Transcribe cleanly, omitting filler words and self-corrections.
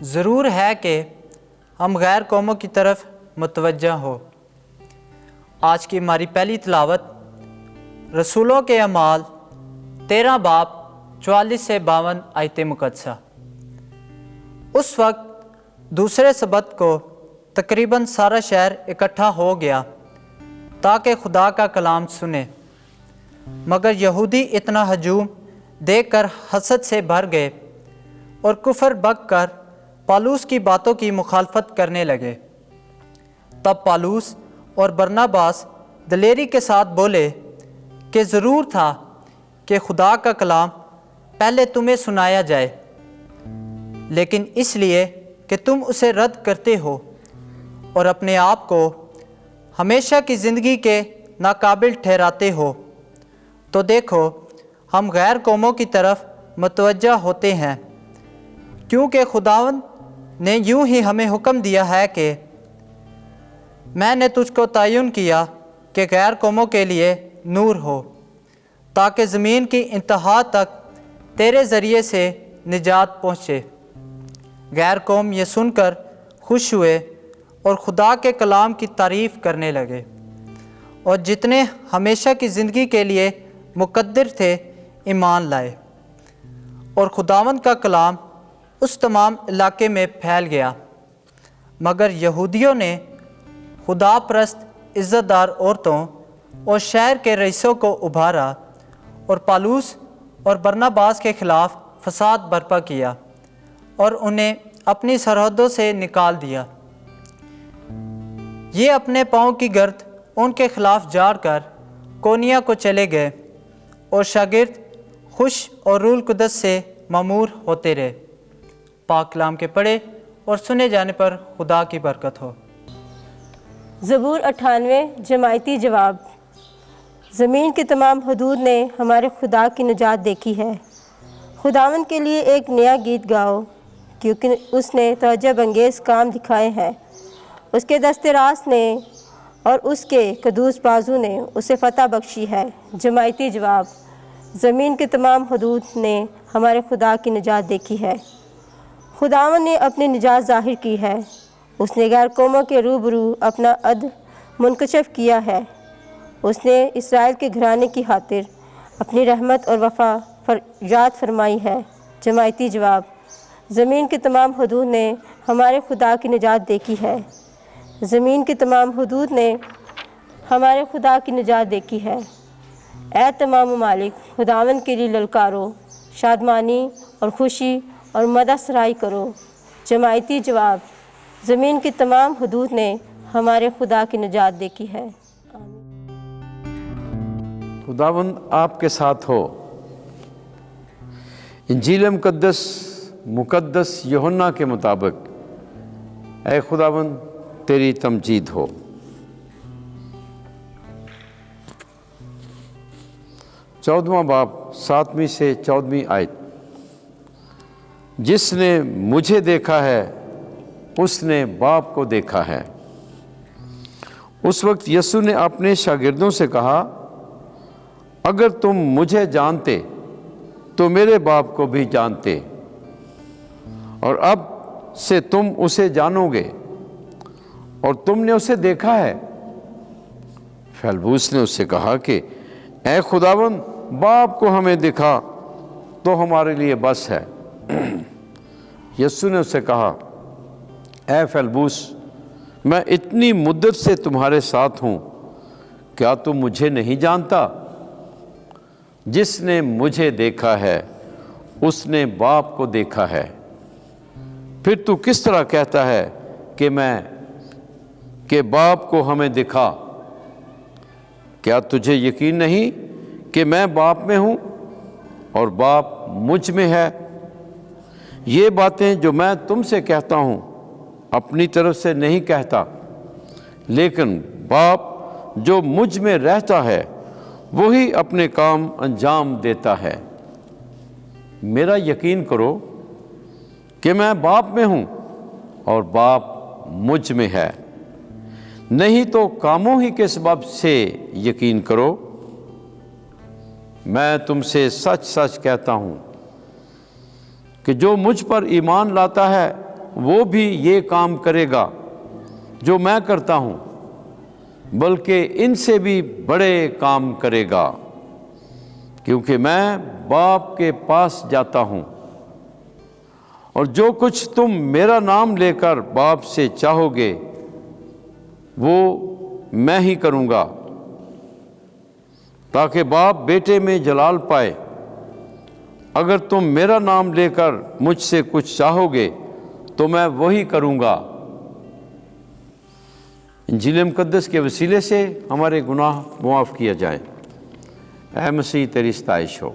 ضرور ہے کہ ہم غیر قوموں کی طرف متوجہ ہو۔ آج کی ہماری پہلی تلاوت رسولوں کے اعمال 13 باب 44 سے 52 آیت مقدسہ۔ اس وقت دوسرے سبت کو تقریباً سارا شہر اکٹھا ہو گیا تاکہ خدا کا کلام سنے، مگر یہودی اتنا ہجوم دیکھ کر حسد سے بھر گئے اور کفر بک کر پالوس کی باتوں کی مخالفت کرنے لگے۔ تب پالوس اور برناباس دلیری کے ساتھ بولے کہ ضرور تھا کہ خدا کا کلام پہلے تمہیں سنایا جائے، لیکن اس لیے کہ تم اسے رد کرتے ہو اور اپنے آپ کو ہمیشہ کی زندگی کے ناقابل ٹھہراتے ہو، تو دیکھو ہم غیر قوموں کی طرف متوجہ ہوتے ہیں، کیونکہ خداوند نے یوں ہی ہمیں حکم دیا ہے کہ میں نے تجھ کو تعین کیا کہ غیر قوموں کے لیے نور ہو، تاکہ زمین کی انتہا تک تیرے ذریعے سے نجات پہنچے۔ غیر قوم یہ سن کر خوش ہوئے اور خدا کے کلام کی تعریف کرنے لگے، اور جتنے ہمیشہ کی زندگی کے لیے مقدر تھے ایمان لائے، اور خداوند کا کلام اس تمام علاقے میں پھیل گیا۔ مگر یہودیوں نے خدا پرست عزت دار عورتوں اور شہر کے رئیسوں کو ابھارا اور پالوس اور برناباس کے خلاف فساد برپا کیا اور انہیں اپنی سرحدوں سے نکال دیا۔ یہ اپنے پاؤں کی گرد ان کے خلاف جاڑ کر کونیا کو چلے گئے، اور شاگرد خوش اور روح القدس سے معمور ہوتے رہے۔ پاک کلام کے پڑھے اور سنے جانے پر خدا کی برکت ہو۔ زبور 98 جماعتی جواب۔ زمین کی تمام حدود نے ہمارے خدا کی نجات دیکھی ہے۔ خداوند کے لیے ایک نیا گیت گاؤ، کیونکہ اس نے تعجب انگیز کام دکھائے ہیں۔ اس کے دست راست نے اور اس کے قدوس بازو نے اسے فتح بخشی ہے۔ جماعتی جواب۔ زمین کے تمام حدود نے ہمارے خدا کی نجات دیکھی ہے۔ خداوند نے اپنی نجات ظاہر کی ہے۔ اس نے غیر قوموں کے روبرو اپنا عدل منکشف کیا ہے۔ اس نے اسرائیل کے گھرانے کی خاطر اپنی رحمت اور وفا یاد فرمائی ہے۔ جماعتی جواب۔ زمین کی تمام حدود نے ہمارے خدا کی نجات دیکھی ہے۔ زمین کی تمام حدود نے ہمارے خدا کی نجات دیکھی ہے۔ اے تمام ممالک، خداوند کے لیے للکارو، شادمانی اور خوشی اور مدح سرائی کرو۔ جماعتی جواب۔ زمین کی تمام حدود نے ہمارے خدا کی نجات دیکھی ہے۔ خداوند آپ کے ساتھ ہو۔ انجیل مقدس یوحنا کے مطابق اے خداوند تیری تمجید ہو۔ چودواں باب 7ویں سے 14ویں آیت۔ جس نے مجھے دیکھا ہے اس نے باپ کو دیکھا ہے۔ اس وقت یسوع نے اپنے شاگردوں سے کہا، اگر تم مجھے جانتے تو میرے باپ کو بھی جانتے، اور اب سے تم اسے جانو گے اور تم نے اسے دیکھا ہے۔ فیلبوس نے اس سے کہا کہ اے خداوند، باپ کو ہمیں دکھا تو ہمارے لیے بس ہے۔ یسوع نے اس سے کہا، اے فیلبوس، میں اتنی مدت سے تمہارے ساتھ ہوں، کیا تم مجھے نہیں جانتا؟ جس نے مجھے دیکھا ہے اس نے باپ کو دیکھا ہے۔ پھر تو کس طرح کہتا ہے کہ باپ کو ہمیں دکھا؟ کیا تجھے یقین نہیں کہ میں باپ میں ہوں اور باپ مجھ میں ہے؟ یہ باتیں جو میں تم سے کہتا ہوں اپنی طرف سے نہیں کہتا، لیکن باپ جو مجھ میں رہتا ہے وہی اپنے کام انجام دیتا ہے۔ میرا یقین کرو کہ میں باپ میں ہوں اور باپ مجھ میں ہے، نہیں تو کاموں ہی کے سبب سے یقین کرو۔ میں تم سے سچ سچ کہتا ہوں کہ جو مجھ پر ایمان لاتا ہے وہ بھی یہ کام کرے گا جو میں کرتا ہوں، بلکہ ان سے بھی بڑے کام کرے گا، کیونکہ میں باپ کے پاس جاتا ہوں، اور جو کچھ تم میرا نام لے کر باپ سے چاہو گے وہ میں ہی کروں گا، تاکہ باپ بیٹے میں جلال پائے۔ اگر تم میرا نام لے کر مجھ سے کچھ چاہو گے تو میں وہی کروں گا۔ انجیل مقدس کے وسیلے سے ہمارے گناہ معاف کیا جائے۔ اے مسیح تیری ستائش ہو۔